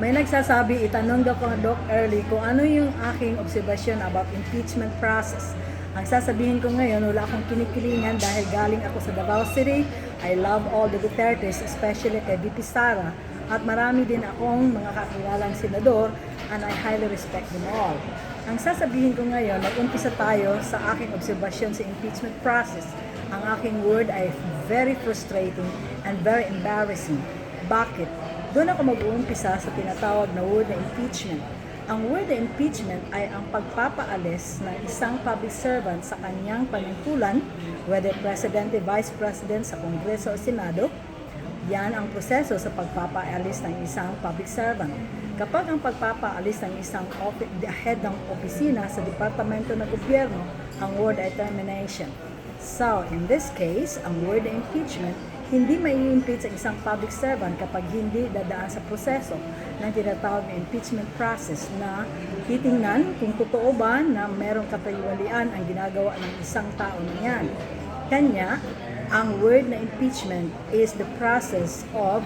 May nagsasabi, itanong daw ko Doc Early kung ano yung aking obserbasyon about impeachment process. Ang sasabihin ko ngayon, wala akong kinikilingan dahil galing ako sa Davao City. I love all the Dutertes, especially kay VP Sara. At marami din akong mga kakilalang senador and I highly respect them all. Ang sasabihin ko ngayon, nag-umpisa tayo sa aking obserbasyon sa impeachment process. Ang aking word ay very frustrating and very embarrassing. Bakit? Doon ako mag-uumpisa sa tinatawag na word na impeachment. Ang word na impeachment ay ang pagpapaalis ng isang public servant sa kanyang panungkulan, whether presidente, vice president, sa kongreso o senado. Yan ang proseso sa pagpapaalis ng isang public servant. Kapag ang pagpapaalis ng isang head ng opisina sa departamento ng gobyerno, ang word ay termination. So, in this case, ang word na impeachment, hindi mai-impeach ang isang public servant kapag hindi dadaan sa proseso ng tinatawag na impeachment process na titingnan kung totoo ba na merong katayualian ang ginagawa ng isang tao na yan. Kanya, ang word na impeachment is the process of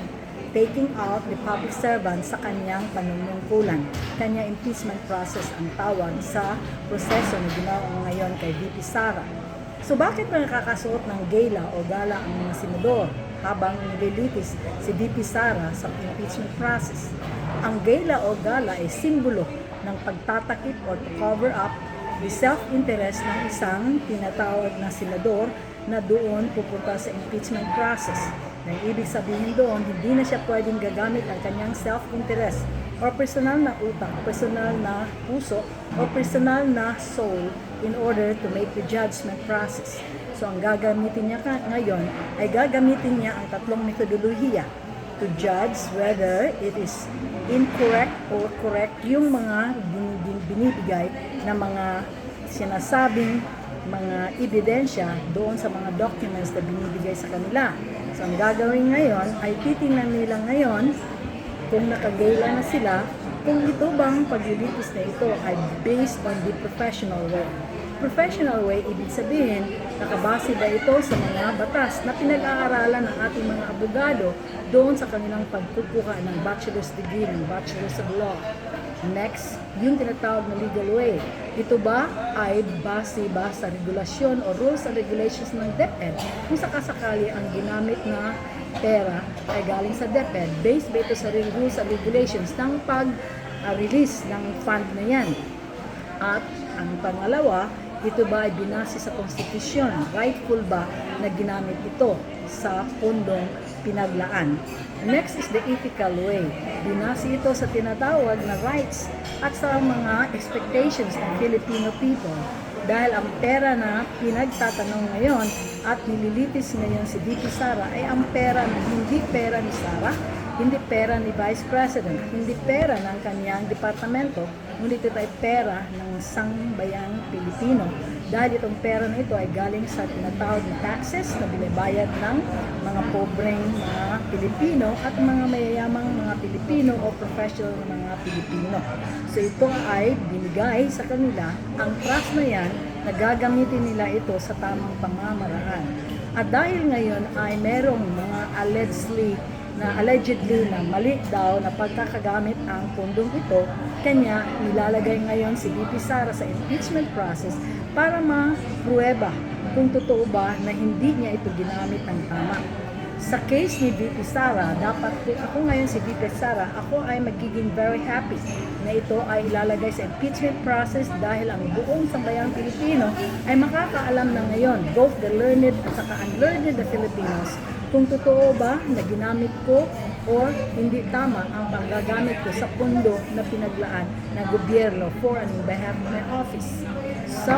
taking out the public servant sa kanyang panunungkulan. Kanya impeachment process ang tawag sa proseso na ginawa ngayon kay VP Sara. So bakit ba nakakasuot ng gala o gala ang mga senador habang nililitis si VP Sara sa impeachment process? Ang gala o gala ay simbolo ng pagtatakip or to cover up the self-interest ng isang tinatawag na senador na doon pupunta sa impeachment process. Nang ibig sabihin doon, hindi na siya pwedeng gagamit ang kanyang self-interest or personal na utak, personal na puso, o personal na soul in order to make the judgment process. So ang gagamitin niya ngayon ay gagamitin niya ang tatlong metodolohiya to judge whether it is incorrect or correct yung mga binibigay na mga sinasabing mga ebidensya doon sa mga documents na binibigay sa kanila. So ang gagawin ngayon ay titingnan nila ngayon kung nakagala na sila, kung ito bang paglilitis na ito ay based on the professional way. Professional way, ibig sabihin, nakabase ba ito sa mga batas na pinag-aaralan ng ating mga abogado doon sa kanilang pagkukuha ng bachelor's degree, ng bachelor's of law. Next, yung tinatawag na legal way. Ito ba ay base ba sa regulasyon o rules and regulations ng DepEd kung sakasakali ang ginamit na pera ay galing sa DepEd, based ba ito sa rules and regulations ng pag-release ng fund na yan? At ang pangalawa, ito ba ay binase sa konstitusyon? Rightful ba na ginamit ito sa pundong pinaglaan? Next is the ethical way. Binase ito sa tinatawag na rights at sa mga expectations ng Filipino people. Dahil ang pera na pinagtatanong ngayon at nililitis ngayon si VP Sara ay ang pera na hindi pera ni Sara, hindi pera ni Vice President, hindi pera ng kanyang departamento, ngunit ito ay pera ng sangbayang Pilipino. Dahil itong pera na ito ay galing sa tinatawag na taxes na binabayad ng mga pobreng mga Pilipino at mga mayayamang mga Pilipino o professional na mga Pilipino. So ito ay binigay sa kanila, ang trust na yan, nagagamitin nila ito sa tamang pamamaraan. At dahil ngayon ay merong mga allegedly na mali daw na pagkakagamit ang pundong ito, kanya nilalagay ngayon si VP Sara sa impeachment process para ma-prueba kung totoo ba na hindi niya ito ginamit ng tama. Sa case ni VP Sara, dapat kung ako ngayon si VP Sara, ako ay magiging very happy na ito ay ilalagay sa impeachment process dahil ang buong sambayang Pilipino ay makakaalam na ngayon, both the learned at saka unlearned na Filipinos, kung totoo ba na ginamit ko or hindi tama ang panggagamit ko sa pundo na pinaglaan ng gobyerno for and in behalf of my office. So,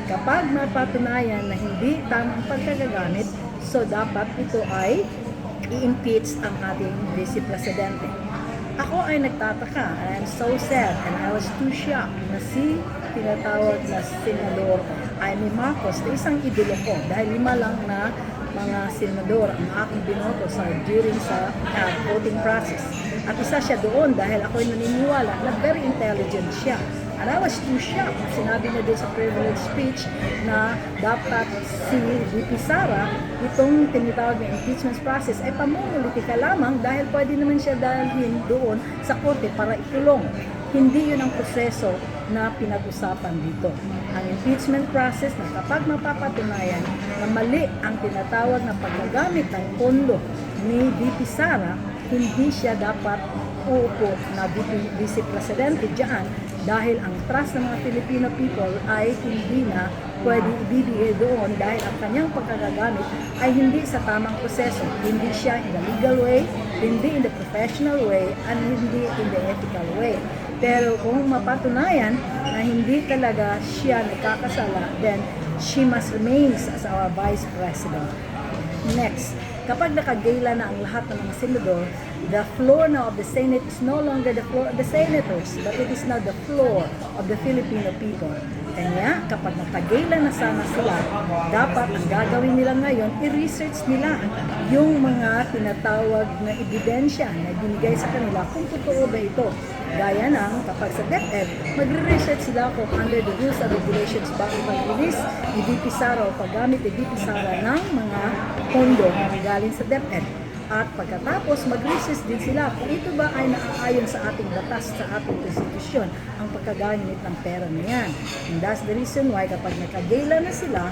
kapag mapatunayan na hindi tama ang pagkagagamit, so dapat ito ay i-impeach ang ating Vice Presidente. Ako ay nagtataka and I'm so sad and I was too shocked na si tinatawag na Senador Amy Marcos na isang idolo ko dahil 5 lang na mga senador ang aking binoto during sa voting process. At isa siya doon dahil ako'y naniniwala na very intelligent siya. At And I was too shocked. Sinabi niya din sa privilege speech na dapat si VP Sara, itong tinitawag na impeachment process, ay pamumulitika lamang dahil pwede naman siya dalhin doon sa korte para ikulong. Hindi yun ang proseso na pinag-usapan dito. Ang impeachment process na kapag mapapatunayan na mali ang tinatawag na paggagamit ng pondo ni VP Sara, hindi siya dapat uupo na vice presidente dyan dahil ang trust ng mga Filipino people ay hindi na pwede ibibigay doon dahil ang kanyang pagkagagamit ay hindi sa tamang proseso. Hindi siya in the legal way, hindi in the professional way, and hindi in the ethical way. Pero kung mapatunayan na hindi talaga siya nakakasala, then she must remain as our vice president. Next, kapag nakagala na ang lahat ng mga senador, the floor now of the Senate is no longer the floor of the senators, but it is now the floor of the Filipino people. Kanya, kapag nakagala na sana sila, dapat ang gagawin nila ngayon, i-research nila yung mga tinatawag na ebidensya na binigay sa kanila kung totoo ba ito. Gaya ng kapag sa DepEd, magre-research sila kung under the rules and regulations ba mag-release ni VP Sara o paggamit ni VP Sara ng mga pondo na galing sa DepEd. At pagkatapos, mag-research din sila kung ito ba ay naaayon sa ating batas, sa ating konstitusyon, ang pagkagamit ng pera na yan. And that's the reason why kapag nakagala na sila,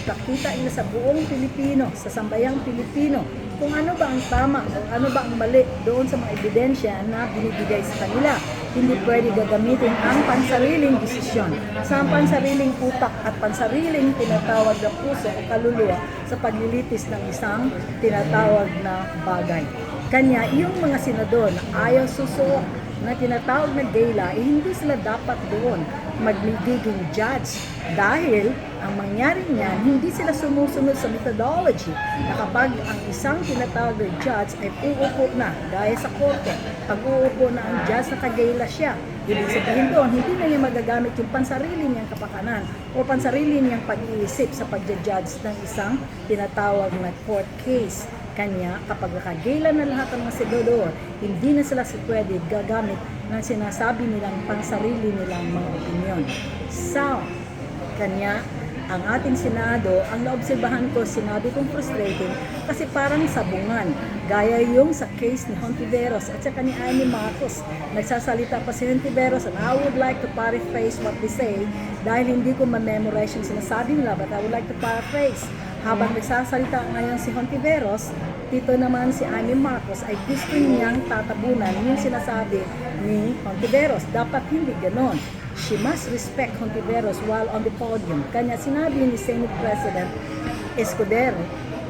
pakita nila sa buong Pilipino, sa sambayang Pilipino, kung ano ba ang tama, kung ano ba ang mali doon sa mga ebidensya na binibigay sa kanila. Hindi pwede gagamitin ang pansariling desisyon sa pansariling utak at pansariling tinatawag na puso o kaluluwa sa paglilitis ng isang tinatawag na bagay. Kanya, yung mga senador na ayaw susuot na tinatawag na gala, hindi sila dapat doon magiging judge dahil ang mangyari niyan, hindi sila sumusunod sa methodology na kapag ang isang tinatawag na judge ay uupo na gaya sa korte, pag uupo na ang judge nakagala siya, ibig sabihin doon, hindi na niya magagamit yung pansarili niyang kapakanan o pansarili niyang pag-iisip sa pag-judge ng isang tinatawag na court case. Kanya, kapag nakagala na lahat ng mga senador, hindi na sila pwede gagamit ng sinasabi nilang pansarili nilang mga opinyon. So, kanya, ang ating Senado, ang naobserbahan ko, sinabi kong frustrating kasi parang sabungan. Gaya yung sa case ni Hontiveros at saka ni Amy Marcos. Nagsasalita pa si Hontiveros and I would like to paraphrase what they say dahil hindi ko ma-memorize yung sinasabi nila, but I would like to paraphrase. Habang nagsasalita ngayon si Hontiveros, dito naman si Amy Marcos ay gusto niyang tatabunan yung sinasabi ni Hontiveros. Dapat hindi ganon. She must respect Hontiveros while on the podium. Kanya sinabi ni Senate President Escudero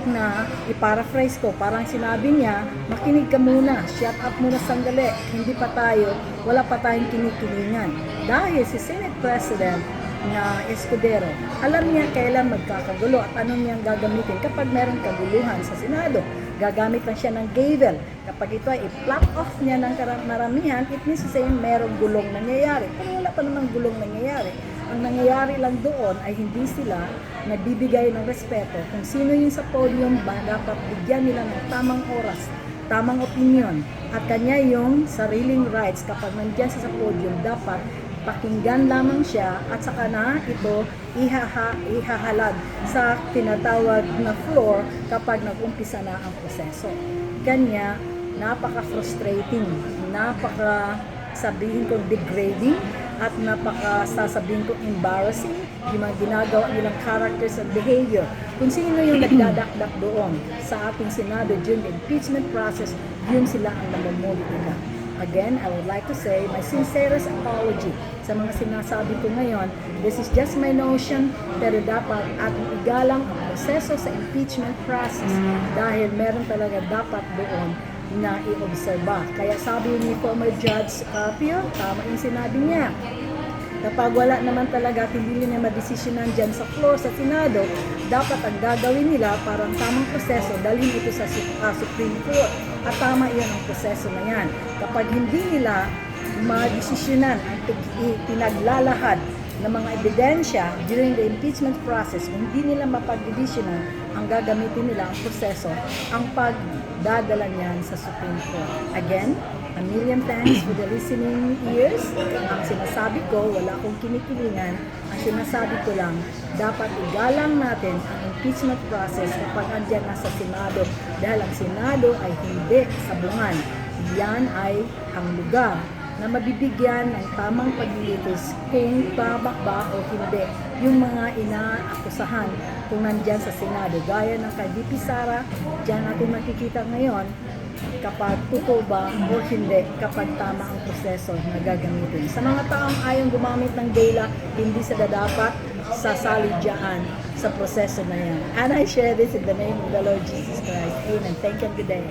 na i-paraphrase ko, parang sinabi niya, makinig ka muna, shut up muna sandali, hindi pa tayo, wala pa tayong kinikilingan. Dahil si Senate President na Escudero, alam niya kailan magkakagulo at anong niyang gagamitin kapag meron kaguluhan sa Senado. Gagamit lang siya ng gavel. Kapag ito ay i-plot off niya ng maramihan, it means to say merong gulong nangyayari. Pero wala pa namang gulong nangyayari. Ang nangyayari lang doon ay hindi sila nagbibigay ng respeto kung sino yung sa podium ba dapat bigyan nila ng tamang oras, tamang opinion. At kanya yung sariling rights kapag nandyan sa podium, dapat pakinggan lamang siya at saka na ito ihahalad sa tinatawag na floor kapag nag-umpisa na ang proseso. Kanya, napaka-frustrating, sabihin kong degrading at sasabihin kong embarrassing yung mga ginagawa nilang characters and behavior. Kung sino yung nagdadakdak doon sa ating Senado during the impeachment process, yun sila ang namumulitika. Again, I would like to say my sincerest apology sa mga sinasabi ko ngayon. This is just my notion, pero dapat ating igalang ang proseso sa impeachment process dahil meron talaga dapat doon na i-obserba. Kaya sabi ni former Judge Carpio, tama yung sinabi niya. Kapag wala naman talaga at hindi niya madesisyonan dyan sa floor sa Senado, dapat ang gagawin nila parang tamang proseso, dalhin ito sa Supreme Court. At tama iyan ang proseso na yan. Kapag hindi nila madesisyonan at pinaglalahad ng mga ebidensya during the impeachment process, kung hindi nila mapag-divisionan, ang gagamitin nila ang proseso, ang pagdadala niyan sa Supreme Court. Again, a million thanks for the listening ears. Ang sinasabi ko, wala akong kinikilingan. Ang sinasabi ko lang, dapat igalang natin ang impeachment process kapag andyan na sa Senado dahil ang Senado ay hindi sabungan. Yan ay ang lugar na mabibigyan ng tamang paglilitis kung tama ba o hindi yung mga inaakusahan kung nandyan sa Senado. Gaya ng kay VP Sara, dyan natin makikita ngayon kapag totoo ba o hindi, kapag tama ang proseso na gagamitin. Sa mga taong ayong gumamit ng dela, hindi sila dapat sasali dyan sa proseso na yan. And I share this in the name of the Lord Jesus Christ. Amen. Thank you and good day.